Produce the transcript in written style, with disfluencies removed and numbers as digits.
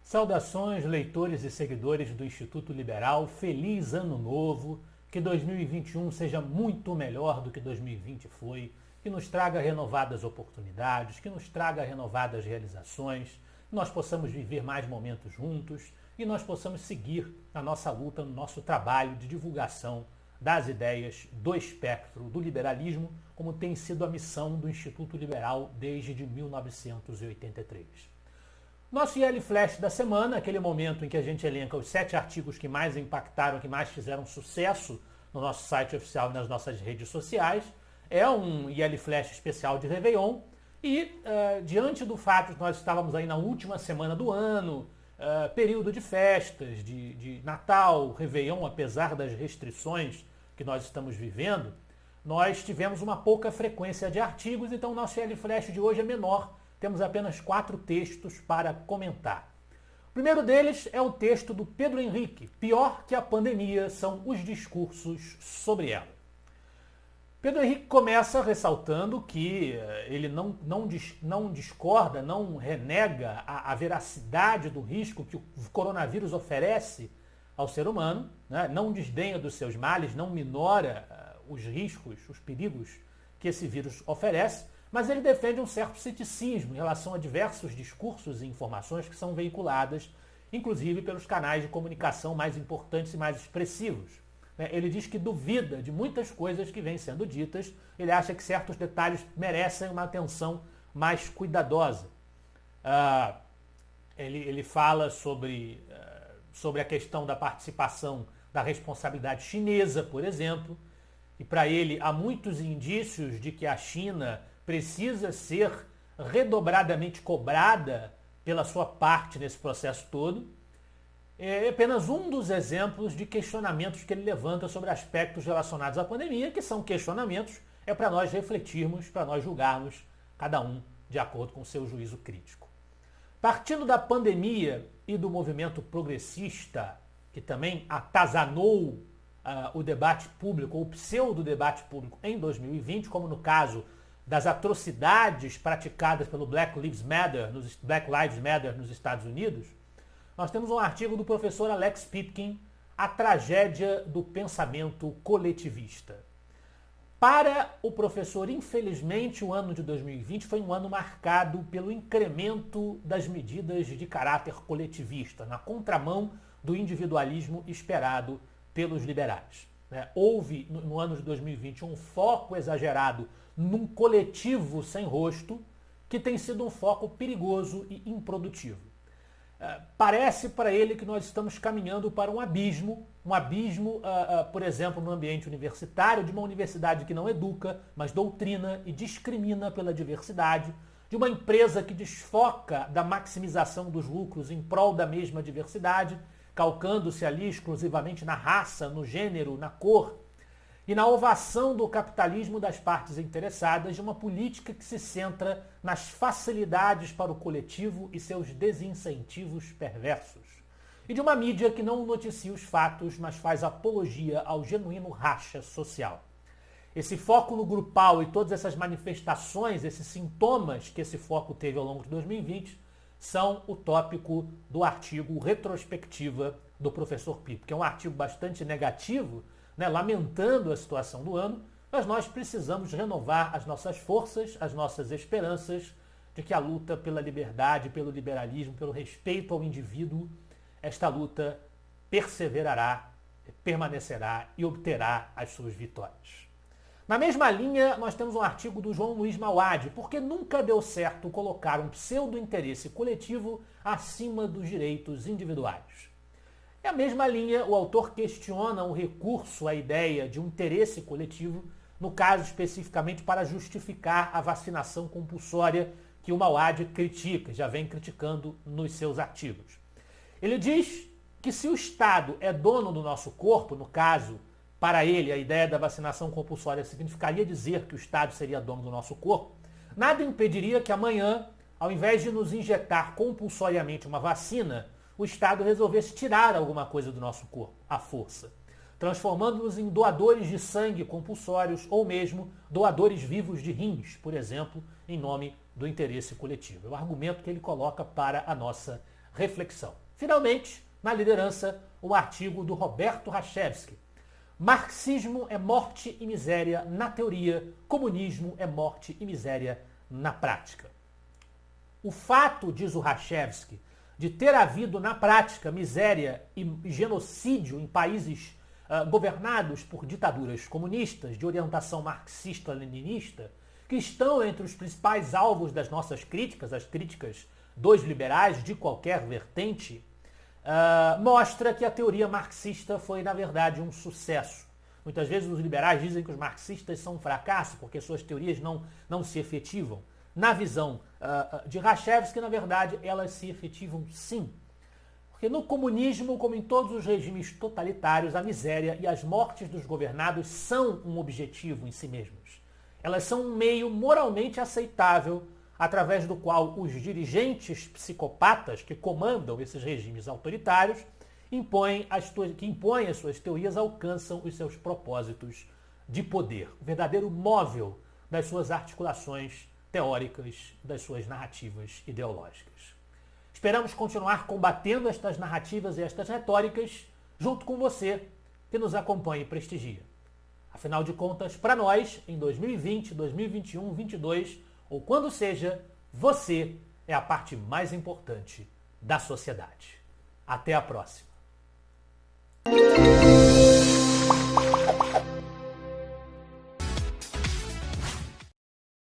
Saudações, leitores e seguidores do Instituto Liberal. Feliz Ano Novo. Que 2021 seja muito melhor do que 2020 foi. Que nos traga renovadas oportunidades, que nos traga renovadas realizações, que nós possamos viver mais momentos juntos e nós possamos seguir na nossa luta, no nosso trabalho de divulgação das ideias do espectro do liberalismo, como tem sido a missão do Instituto Liberal desde 1983. Nosso IL Flash da semana, aquele momento em que a gente elenca os 7 artigos que mais impactaram, que mais fizeram sucesso no nosso site oficial e nas nossas redes sociais, é um IL Flash especial de Réveillon e, diante do fato de que nós estávamos aí na última semana do ano, período de festas, de Natal, Réveillon, apesar das restrições que nós estamos vivendo, nós tivemos uma pouca frequência de artigos, então o nosso IL Flash de hoje é menor. Temos apenas 4 textos para comentar. O primeiro deles é o texto do Pedro Henrique. Pior que a pandemia são os discursos sobre ela. Pedro Henrique começa ressaltando que ele não discorda, não renega a veracidade do risco que o coronavírus oferece ao ser humano, né? Não desdenha dos seus males, não minora os riscos, os perigos que esse vírus oferece, mas ele defende um certo ceticismo em relação a diversos discursos e informações que são veiculadas, inclusive pelos canais de comunicação mais importantes e mais expressivos. Ele diz que duvida de muitas coisas que vêm sendo ditas, ele acha que certos detalhes merecem uma atenção mais cuidadosa. Ele fala sobre a questão da participação da responsabilidade chinesa, por exemplo, e para ele há muitos indícios de que a China precisa ser redobradamente cobrada pela sua parte nesse processo todo. É apenas um dos exemplos de questionamentos que ele levanta sobre aspectos relacionados à pandemia, que são questionamentos, para nós refletirmos, para nós julgarmos, cada um de acordo com o seu juízo crítico. Partindo da pandemia e do movimento progressista, que também atazanou o debate público, ou o pseudo-debate público em 2020, como no caso das atrocidades praticadas pelo Black Lives Matter nos Estados Unidos, nós temos um artigo do professor Alex Pitkin, A Tragédia do Pensamento Coletivista. Para o professor, infelizmente, o ano de 2020 foi um ano marcado pelo incremento das medidas de caráter coletivista, na contramão do individualismo esperado pelos liberais. Houve, no ano de 2020, um foco exagerado num coletivo sem rosto, que tem sido um foco perigoso e improdutivo. Parece para ele que nós estamos caminhando para um abismo, por exemplo, no ambiente universitário, de uma universidade que não educa, mas doutrina e discrimina pela diversidade, de uma empresa que desfoca da maximização dos lucros em prol da mesma diversidade, calcando-se ali exclusivamente na raça, no gênero, na cor, e na ovação do capitalismo das partes interessadas, de uma política que se centra nas facilidades para o coletivo e seus desincentivos perversos. E de uma mídia que não noticia os fatos, mas faz apologia ao genuíno racha social. Esse foco no grupal e todas essas manifestações, esses sintomas que esse foco teve ao longo de 2020, são o tópico do artigo Retrospectiva do professor Pipo, que é um artigo bastante negativo, lamentando a situação do ano, mas nós precisamos renovar as nossas forças, as nossas esperanças de que a luta pela liberdade, pelo liberalismo, pelo respeito ao indivíduo, esta luta perseverará, permanecerá e obterá as suas vitórias. Na mesma linha, nós temos um artigo do João Luiz Mauad, porque nunca deu certo colocar um pseudo-interesse coletivo acima dos direitos individuais. É a mesma linha, o autor questiona o recurso à ideia de um interesse coletivo, no caso especificamente para justificar a vacinação compulsória que o Mauad critica, já vem criticando nos seus artigos. Ele diz que se o Estado é dono do nosso corpo, no caso, para ele a ideia da vacinação compulsória significaria dizer que o Estado seria dono do nosso corpo, nada impediria que amanhã, ao invés de nos injetar compulsoriamente uma vacina, o Estado resolvesse tirar alguma coisa do nosso corpo, à força, transformando-nos em doadores de sangue compulsórios ou mesmo doadores vivos de rins, por exemplo, em nome do interesse coletivo. É o argumento que ele coloca para a nossa reflexão. Finalmente, na liderança, o artigo do Roberto Rachevsky. Marxismo é morte e miséria na teoria, comunismo é morte e miséria na prática. O fato, diz o Rachevsky, de ter havido na prática miséria e genocídio em países governados por ditaduras comunistas de orientação marxista-leninista, que estão entre os principais alvos das nossas críticas, as críticas dos liberais de qualquer vertente, mostra que a teoria marxista foi, na verdade, um sucesso. Muitas vezes os liberais dizem que os marxistas são um fracasso porque suas teorias não se efetivam. Na visão de Rachevsky, na verdade, elas se efetivam sim. Porque no comunismo, como em todos os regimes totalitários, a miséria e as mortes dos governados são um objetivo em si mesmos. Elas são um meio moralmente aceitável através do qual os dirigentes psicopatas que comandam esses regimes autoritários que impõem as suas teorias alcançam os seus propósitos de poder, o verdadeiro móvel das suas articulações teóricas, das suas narrativas ideológicas. Esperamos continuar combatendo estas narrativas e estas retóricas junto com você que nos acompanha e prestigia. Afinal de contas, para nós, em 2020, 2021, 2022, ou quando seja, você é a parte mais importante da sociedade. Até a próxima.